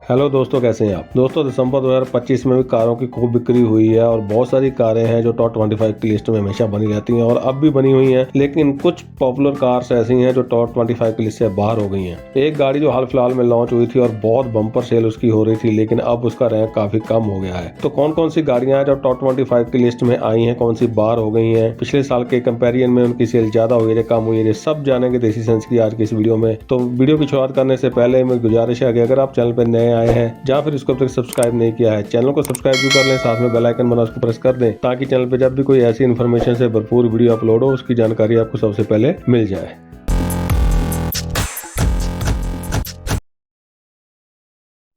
Hello दोस्तों, कैसे हैं आप। दोस्तों, दिसंबर 2025 में भी कारों की खूब बिक्री हुई है और बहुत सारी कारें हैं जो टॉप 25 की लिस्ट में हमेशा बनी रहती हैं और अब भी बनी हुई हैं। लेकिन कुछ पॉपुलर कार्स ऐसी हैं जो टॉप 25 की लिस्ट से बाहर हो गई हैं। एक गाड़ी जो हाल फिलहाल में लॉन्च हुई थी और बहुत बम्पर सेल उसकी हो रही थी, लेकिन अब उसका रैंक काफी कम हो गया है। तो कौन कौन सी गाड़ियां हैं जो टॉप 25 की लिस्ट में आई हैं, कौन सी बाहर हो गई हैं, पिछले साल के कंपेरिजन में उनकी सेल ज्यादा हुई है कम हुई है, सब जानेंगे देसी सेंस की आज की इस वीडियो में। तो वीडियो की शुरुआत करने से पहले मेरी गुजारिश है कि अगर आप चैनल पर नए आए हैं या फिर इसको अब तक सब्सक्राइब नहीं किया है, चैनल को सब्सक्राइब भी कर लें, साथ में बेल आइकन बना उसको प्रेस कर दें ताकि चैनल पे जब भी कोई ऐसी इन्फॉर्मेशन से भरपूर वीडियो अपलोड हो उसकी जानकारी आपको सबसे पहले मिल जाए।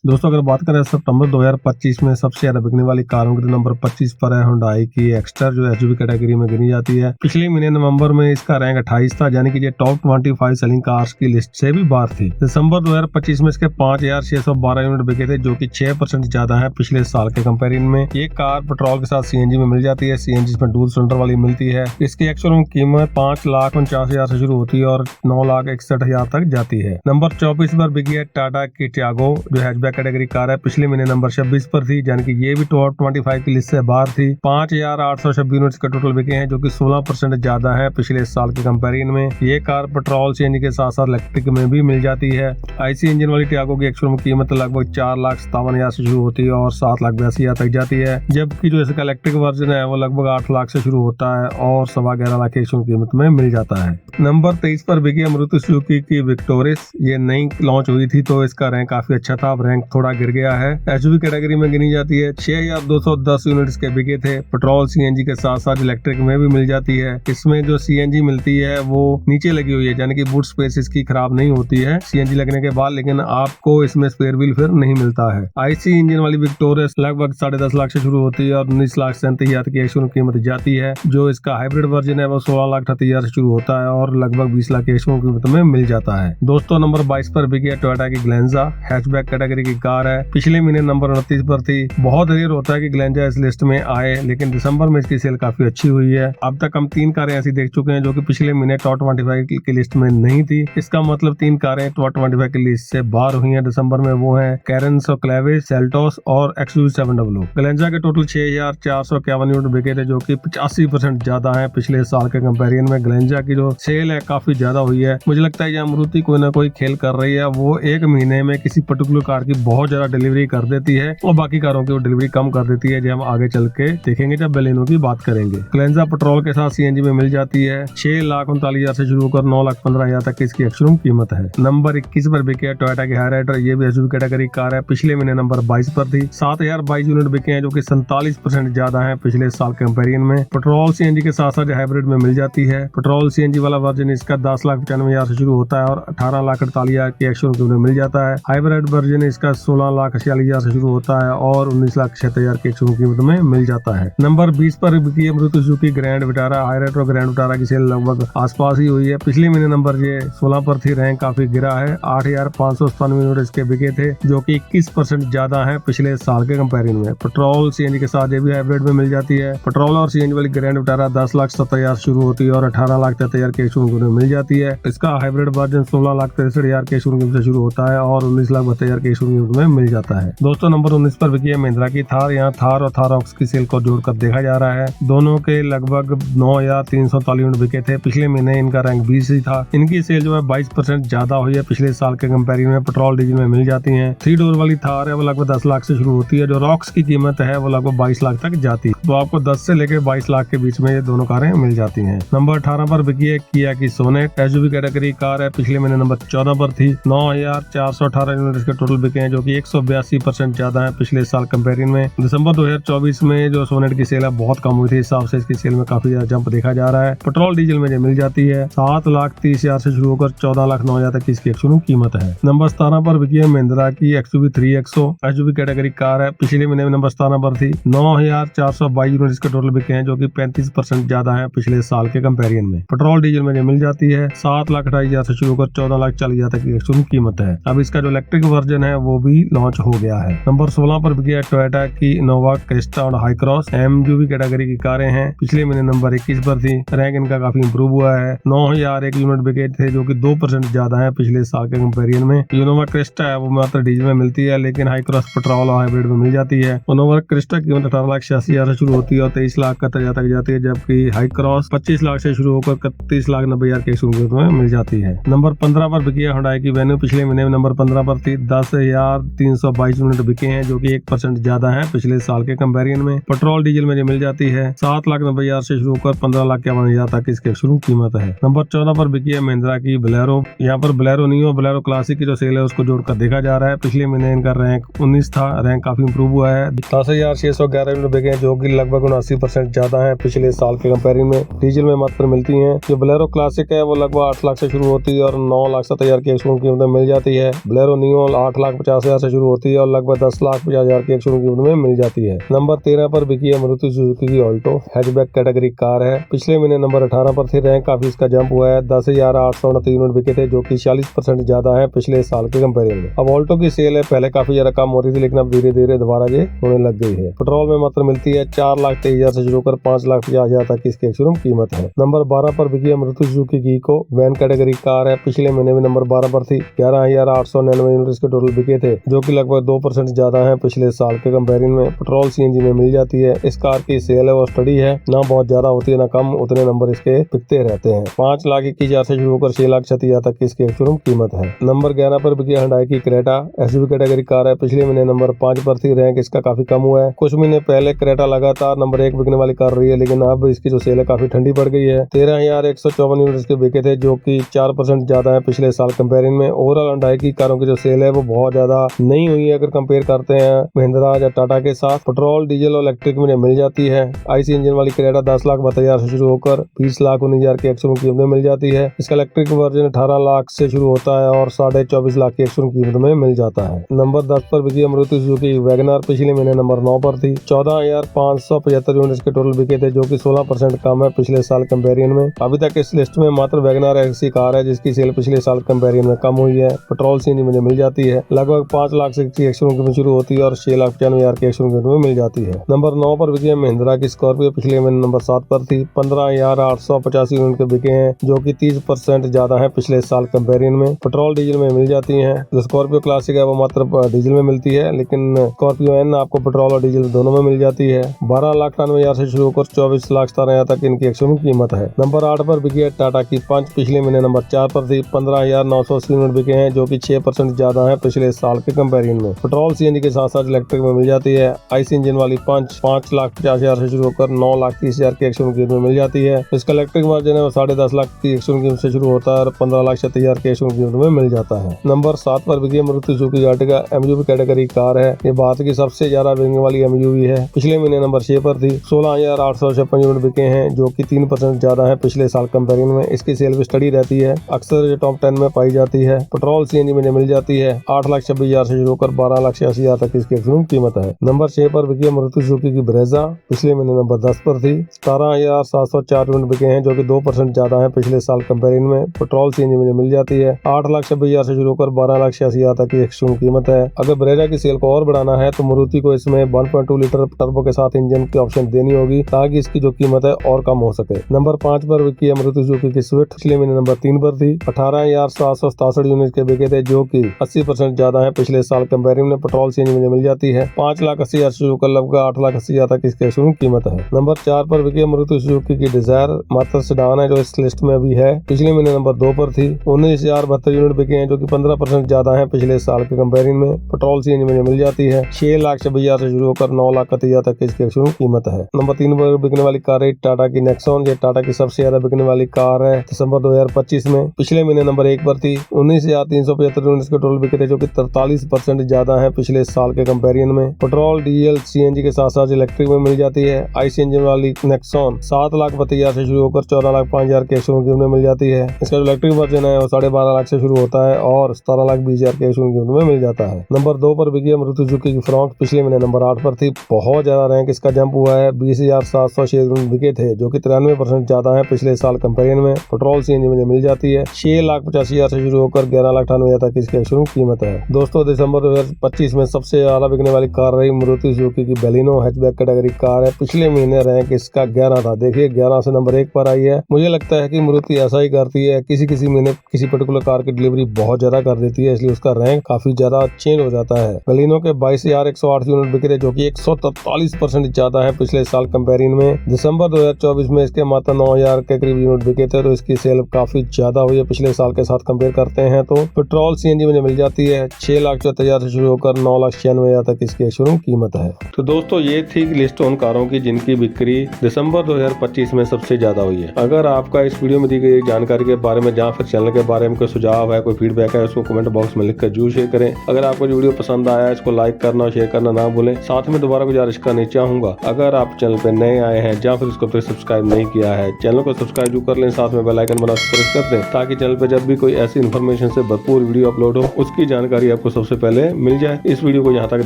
दोस्तों, अगर बात करें सितंबर 2025 में सबसे ज्यादा बिकने वाली कारों के नंबर 25 पर है हुंडई की एक्स्टर, जो एसयूवी कैटेगरी में गिनी जाती है। पिछले महीने नवंबर में इसका रैंक 28 था, यानी कि ये टॉप 25 सेलिंग कार्स की लिस्ट से भी बाहर थी। दिसंबर 2025 में इसके 5612 यूनिट बिके थे, जो कि 6% ज्यादा है पिछले साल के कंपेरिजन में। ये कार पेट्रोल के साथ सीएनजी में मिल जाती है। सीएनजी में डुअल सिलेंडर वाली मिलती है। इसकी एक्चुअल कीमत 5,49,000 से शुरू होती है और 9,61,000 तक जाती है। नंबर 24 पर बिकी है टाटा की टियागो, जो हैचबैक कैटेगरी कार है। पिछले महीने नंबर 26 पर थी, यानी कि ये भी टॉप 25 की लिस्ट से बाहर थी। 5,826 यूनिट्स का टोटल बिके हैं, जो कि 16% ज्यादा है पिछले साल के कंपेरिजन में। ये कार पेट्रोल सीएनजी के साथ साथ इलेक्ट्रिक में भी मिल जाती है। आईसी इंजन वाली टियागो की एक्चुअल कीमत लगभग 4,57,000 से शुरू होती है और 7,82,000 तक जाती है, जबकि जो इसका इलेक्ट्रिक वर्जन है वो लगभग 8 लाख से शुरू होता है और 11.25 लाख की एक्चुअल कीमत में मिल जाता है। नंबर 23 पर बिकी है मारुति सुजुकी की विक्टोरिस। ये नई लॉन्च हुई थी तो इसका रैंक काफी अच्छा था, अब रैंक थोड़ा गिर गया है। एसयूवी कैटेगरी में गिनी जाती है। 6,210 यूनिट्स के बिके थे। पेट्रोल सीएनजी के साथ साथ इलेक्ट्रिक में भी मिल जाती है। इसमें जो सीएनजी मिलती है वो नीचे लगी हुई है, यानी कि बूट स्पेस इसकी खराब नहीं होती है सीएनजी लगने के बाद, लेकिन आपको इसमें स्पेयर व्हील फिर नहीं मिलता है। आईसी इंजन वाली विक्टोरियस लगभग 10.5 लाख से शुरू होती है और 19,37,000 की एक्चुअल कीमत जाती है। जो इसका हाइब्रिड वर्जन है वो 16,38,000 से शुरू होता है और लगभग 20 लाख की एक्चुअल कीमत में मिल जाता है। दोस्तों, नंबर 22 पर बिकी है टोयोटा की ग्लेंजा, हैचबैक कैटेगरी की कार है। पिछले महीने नंबर 29 पर थी। बहुत रेयर होता है कि ग्लेंजा इस लिस्ट में आए, लेकिन दिसंबर में इसकी सेल काफी अच्छी हुई है। अब तक हम 3 कारें ऐसी देख चुके हैं जो कि पिछले महीने टॉप 25 की लिस्ट में नहीं थी। इसका मतलब 3 कारें टॉप 25 की लिस्ट से बाहर हुई हैं दिसंबर में। वो है कैरन सोक्लेविस, सेल्टोस और XUV700। ग्लेंजा के टोटल 6,451 यूनिट बिके थे, जो कि 85% ज्यादा है पिछले साल के कंपेरिजन में। ग्लेंजा की जो सेल है काफी ज्यादा हुई है। मुझे लगता है यहाँ मारुति कोई ना कोई खेल कर रही है। वो एक महीने में किसी पर्टिकुलर कार की बहुत ज्यादा डिलीवरी कर देती है और बाकी कारों की वो डिलीवरी कम कर देती है, जो हम आगे चल के देखेंगे जब बेलिनो की बात करेंगे। ग्लेंजा पेट्रोल के साथ सीएनजी में मिल जाती है। 6,39,000 से शुरू होकर 9,15,000 तक इसकी एक्चुअल कीमत है। नंबर 21 पर बिके है टोयोटा की हाईराइडर। ये भी एसयूवी कैटेगरी कार है। पिछले महीने नंबर 22 पर थी। 7,022 यूनिट बिके हैं, जो कि 47% ज्यादा है पिछले साल के कंपेरिजन में। पेट्रोल सीएनजी के साथ साथ हाइब्रिड में मिल जाती है। पेट्रोल सीएनजी वाला वर्जन इसका 10,95,000 से शुरू होता है और 18,48,000 की एक्चुअल कीमत मिल जाता है। हाइब्रिड वर्जन इसका 16,46,000 से शुरू होता है और 19,76,000 की एक्चुअल कीमत में मिल जाता है। नंबर 20 पर बिकी है Maruti Suzuki grand Vitara. Hyryder और ग्रैंड विटारा की सेल लगभग आसपास ही हुई है। पिछले महीने नंबर ये 16 पर थी, रैंक काफी गिरा है। 8,597 यूनिट इसके बिके थे, जो कि 21% ज्यादा है पिछले साल के कंपेरिजन में। पेट्रोल सीएनजी के साथ ये भी हाइब्रिड में मिल जाती है। पेट्रोल और सीएनजी वाली ग्रैंड विटारा 10,70,000 शुरू होती है और 18,73,000 की एक्चुअल कीमत मिल जाती है। इसका हाइब्रिड वर्जन 16,63,000 की एक्चुअल कीमत से शुरू होता है और 19,72,000 की एक्चुअल कीमत में मिल जाता है। दोस्तों, नंबर 19 पर बिकी है महिंद्रा की थार। यहाँ थार और थार ऑक्स की सेल को जोड़कर देखा जा रहा है। दोनों के लगभग 9,340 यूनिट बिके थे। पिछले महीने इनका रैंक 20 ही था। इनकी सेल जो है 22% ज्यादा हुई है पिछले साल के कंपेरिजन में। पेट्रोल डीजल में मिल जाती है। 3 डोर वाली थार है वो लगभग 10 लाख से शुरू होती है। जो रॉक्स की कीमत है वो लगभग 22 लाख तक जाती है। तो आपको 10 से लेकर 22 लाख के बीच में ये दोनों कारें मिल जाती है। नंबर 18 पर बिकी है किया की सोनेट। एसयूवी कैटेगरी कार है। पिछले महीने नंबर 14 पर थी। 9,418 यूनिट इसके टोटल बिके हैं, जो कि 182% ज्यादा है पिछले साल कंपेरिजन में। दिसंबर 2024 में जो सोनेट की सेल है बहुत कम हुई थी, हिसाब से इसकी सेल में काफी ज्यादा जंप देखा जा रहा है। पेट्रोल डीजल में ये मिल जाती है। 7,30,000 से शुरू होकर 14,09,000 तक की इसकी एक्चुअल कीमत है। नंबर 17 पर बिकी है महिंद्रा की XUV 3XO। SUV category car है। पिछले महीने में नंबर 17 पर थी। 9,422 यूनिट इसके टोटल बिके हैं, जो कि 35% ज्यादा है पिछले साल के कंपेरिजन में। पेट्रोल डीजल में ये मिल जाती है। 7,28,000 से शुरू होकर 14,40,000 तक की एक्चुअल कीमत है। अब इसका जो इलेक्ट्रिक वर्जन है वो वो भी लॉन्च हो गया है। नंबर 16 पर बिकी है टोयोटा की इनोवा क्रिस्टा और हाई क्रॉस। एमयूवी कैटेगरी की कारें हैं, पिछले महीने नंबर 21 पर थी। रैंक इनका काफी इंप्रूव हुआ है। 9001 यूनिट बिके थे जो कि 2% ज्यादा है पिछले साल के कंपेरिजन में। इनोवा क्रिस्टा है वो मात्र डीजल में मिलती है, लेकिन हाई क्रॉस पेट्रोल और हाइब्रिड में मिल जाती है। इनोवा क्रिस्टा की कीमत 18,86,000 से शुरू होती है और 23,71,000 तक जाती है, जबकि हाई क्रॉस 25 लाख से शुरू होकर 31,90,000 के कीमत में मिल जाती है। नंबर 15 पर बिकी है हुंडई की वेन्यू, पिछले महीने में नंबर 15 पर थी। 10,322 यूनिट बिके हैं जो कि 1% ज्यादा है पिछले साल के कंपेरिजन में। पेट्रोल डीजल में जो मिल जाती है 7,90,000 से शुरू होकर 15,51,000 तक इसकी शुरू कीमत है। नंबर 14 पर बिकी है महिंद्रा की बोलेरो। यहाँ पर बोलेरो नियो बोलेरो क्लासिक की जो सेल है उसको जोड़कर देखा जा रहा है। पिछले महीने इनका रैंक 19 था, रैंक काफी इंप्रूव हुआ है। 10,611 यूनिट बिके हैं जो कि लगभग 79% ज्यादा है पिछले साल के कंपेरिजन में। डीजल में मात्र मिलती है। जो बोलेरो क्लासिक है वो लगभग 8 लाख से शुरू होती है और 9,07,000 की शोरूम कीमत में मिल जाती है। बोलेरो नियो 8,50,000 से शुरू होती है और लगभग 10,50,000 की शोरूम कीमत में मिल जाती है। नंबर 13 पर बिकी है मारुति सुजुकी की ऑल्टो, हैचबैक कैटेगरी कार है। पिछले महीने नंबर 18 पर थी, रैंक काफी इसका जंप हुआ है। 10,829 यूनिट बिके थे जो कि 40% ज्यादा है पिछले साल के कंपेरिजन में। अब ऑल्टो की सेल है पहले काफी ज्यादा कम हो रही थी, लेकिन अब धीरे धीरे दोबारा ये होने लग गई है। पेट्रोल में मात्र मिलती है 4,23,000 से शुरू होकर 5,50,000 तक इसकी शोरूम कीमत है। नंबर 12 पर बिकी है मारुति सुजुकी की इको, वैन कैटेगरी कार है। पिछले महीने में नंबर 12 पर थी। 11,899 यूनिट इसके टोटल बिके थे जो कि लगभग 2% ज्यादा है पिछले साल के कंपेरिजन में। पेट्रोल सीएनजी में मिल जाती है। इस कार की सेल है वो स्टडी है, ना बहुत ज्यादा होती है ना कम, उतने नंबर इसके बिकते रहते हैं। 5,21,000 से शुरू होकर 6,36,000 तक इसकी शोरूम कीमत है। नंबर 11 पर बिकी हुंडई की क्रेटा, एसयूवी कैटेगरी कार है। पिछले महीने नंबर 5 पर थी, रैंक इसका काफी कम हुआ है। कुछ महीने पहले क्रेटा लगातार नंबर 1 बिकने वाली कार रही है, लेकिन अब इसकी जो सेल है काफी ठंडी पड़ गई है। 13,154 यूनिट इसके बिके थे जो कि 4% ज्यादा है पिछले साल कंपेरिजन में। ओवरऑल हुंडई की कारों की जो सेल है वो बहुत ज्यादा नहीं हुई है अगर कंपेयर करते हैं महिंद्रा या टाटा के साथ। पेट्रोल डीजल और इलेक्ट्रिक में मिल जाती है। आईसी इंजन वाली क्रेटा 10,72,000 से शुरू होकर 20,19,000 की शोरूम कीमत में मिल जाती है। इसका इलेक्ट्रिक वर्जन 18 लाख से शुरू होता है और 24.5 लाख की शोरूम कीमत में मिल जाता है। नंबर 10 पर बिकी है मारुति सुजुकी वैगनआर, पिछले महीने नंबर 9 पर थी। 14,575 यूनिट के टोटल बिके थे जो कि 16% कम है पिछले साल कंपेरिजन में। अभी तक इस लिस्ट में मात्र वैगनआर ऐसी कार है जिसकी सेल पिछले साल कंपेरिजन में कम हुई है। पेट्रोल सीएनजी में मिल जाती है। लगभग 5 लाख से की शोरूम कीमत शुरू होती है और 6,95,000 की शोरूम कीमत में मिल जाती है। नंबर 9 पर बिकी है महिंद्रा की स्कॉर्पियो, पिछले महीने नंबर 7 पर थी। 15,885 यूनिट के बिके हैं जो कि 30% ज्यादा है पिछले साल कंपेरिजन में। पेट्रोल डीजल में मिल जाती है। जो स्कॉर्पियो क्लासिक है वो मात्र डीजल में मिलती है, लेकिन स्कॉर्पियो एन आपको पेट्रोल और डीजल दोनों में मिल जाती है। 12,98,000 से शुरू होकर 24,17,000 तक इनकी शोरूम कीमत है। नंबर 8 पर बिकी है टाटा की पंच, पिछले महीने नंबर 4 पर थी। 15,980 यूनिट बिके हैं जो कि 6% ज्यादा है पिछले साल के कंपेरिजन में। पेट्रोल सीएनजी के साथ साथ इलेक्ट्रिक में मिल जाती है। आईसी इंजन वाली पंच 5,50,000 से शुरू होकर 9,30,000 की शोरूम कीमत में मिल जाती है। इसका इलेक्ट्रिक वर्जन है वो 10.5 लाख की शोरूम कीमत से शुरू होता है और 15,36,000 की शोरूम कीमत में मिल जाता है। नंबर 7 पर बिकी है Maruti Suzuki Ertiga, MUV category car है। ये भारत की सबसे ज्यादा बिकने वाली एमयूवी है। पिछले महीने नंबर 6 पर थी। 16,856 यूनिट बिके हैं जो कि 3% ज्यादा है पिछले साल कंपेरिजन में। इसकी सेल भी स्टडी रहती है, अक्सर टॉप 10 में पाई जाती है। पेट्रोल सीएनजी में मिल जाती है। 8,26,000 से शुरू होकर 12,86,000 तक इसकी शोरूम कीमत है। नंबर 6 पर बिकी है मारुति सुजुकी की ब्रेजा, पिछले महीने नंबर 10 पर थी। 17,704 यूनिट बिके हैं जो कि 2% ज्यादा है पिछले साल कंपेरिजन में। पेट्रोल सीएनजी में मिल जाती है। 8,26,000 से शुरू होकर 12,86,000 तक की शोरूम कीमत है। अगर ब्रेजा की सेल को और बढ़ाना है तो मारुति को इसमें 1.2 लीटर टर्बो के साथ इंजन की ऑप्शन देनी होगी ताकि इसकी जो कीमत है और कम हो सके। नंबर 5 पर बिकी है मारुति सुजुकी की स्विफ्ट, पिछले महीने नंबर 3 पर थी। 18,767 यूनिट के बिके थे जो कि 80% ज्यादा है पिछले साल कंपेरिजन में। पेट्रोल सीएनजी में मिल जाती है। 5,80,000 से शुरू कर लगभग 8,80,000 तक इसकी शोरूम कीमत है। नंबर 4 पर बिकी है मारुति सुजुकी की डिजायर, मात्र सेडान है जो इस लिस्ट में अभी है। पिछले महीने नंबर 2 पर थी। 19,072 यूनिट बिके हैं जो कि 15% ज्यादा है पिछले साल के कंपेरिजन में। पेट्रोल सीएनजी में मिल जाती है। 6,26,000 से शुरू होकर 9,31,000 तक इसकी शोरूम कीमत है। नंबर 3 पर बिकने वाली कार है टाटा की नेक्सॉन। ये टाटा की सबसे ज्यादा बिकने वाली कार है दिसंबर 2025 में। पिछले महीने नंबर 1 पर थी। 19,375 यूनिट के टोटल बिके थे जो कि 43% ज्यादा है पिछले साल के कंपेरिजन में। पेट्रोल डीजल सीएनजी के साथ साथ इलेक्ट्रिक में मिल जाती है। आईसी इंजन वाली नेक्सॉन 7,32,000 से शुरू होकर 14,05,000 के शोरूम कीमत में मिल जाती है। इसका जो इलेक्ट्रिक वर्जन है वो 12.5 लाख से शुरू होता है और 17,20,000 के शोरूम कीमत में मिल जाता है। नंबर 2 पर बिकी है मारुति सुजुकी की फ्रॉन्क, पिछले महीने नंबर 8 पर थी। बहुत ज्यादा रैंक इसका जंप हुआ है। 20,706 यूनिट बिके थे जो कि 93% ज्यादा है पिछले साल कंपेरिजन में। पेट्रोल सीएनजी में मिल जाती है। 6,85,000 से शुरू होकर 11,98,000 तक इसकी शोरूम कीमत है। दोस्तों दोस्तों दिसंबर 2025 में सबसे ज्यादा बिकने वाली कार रही मारुति सुजुकी की बेलिनो हैचबैक कैटेगरी कार है। पिछले महीने रैंक इसका 11 था। देखिए 11 से नंबर 1 पर आई है। मुझे लगता है कि मारुति ऐसा ही करती है, किसी महीने किसी पर्टिकुलर कार की डिलीवरी बहुत ज्यादा कर देती है, इसलिए उसका रैंक काफी ज्यादा चेंज हो जाता है। बेलिनो के 22,108 यूनिट बिके थे, जो कि 143% ज्यादा है पिछले साल कंपेरिजन में। दिसंबर 2024 में इसके मात्र 9,000 के करीब यूनिट बिके थे, तो इसकी सेल काफी ज्यादा हुई है पिछले साल के साथ कंपेयर करते हैं तो। पेट्रोल सीएनजी में मिल जाती है। 6,74,000 से शुरू होकर 9,96,000 तक इसकी शोरूम कीमत है। तो दोस्तों ये थी लिस्ट उन कारों की जिनकी बिक्री दिसंबर 2025 में सबसे ज्यादा हुई है। अगर आपका इस वीडियो में दी गई जानकारी के बारे में या फिर चैनल के बारे में कोई सुझाव है, कोई फीडबैक है, उसको कमेंट बॉक्स में लिखकर जरूर शेयर करें। अगर आपको जो वीडियो पसंद आया है इसको लाइक करना और शेयर करना ना भूलें। साथ में दोबारा गुजारिश करनी चाहूंगा, अगर आप चैनल पर नए आए हैं या फिर इसको फिर सब्सक्राइब नहीं किया है, चैनल को सब्सक्राइब जरूर कर लें, साथ में बेल आइकन बना प्रेस कर दें ताकि चैनल पर जब भी कोई ऐसी इन्फॉर्मेशन से भरपूर वीडियो अपलोड हो उसकी जानकारी आपको सबसे पहले मिल जाए। इस वीडियो को यहाँ तक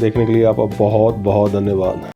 देखने के लिए आपका बहुत बहुत धन्यवाद।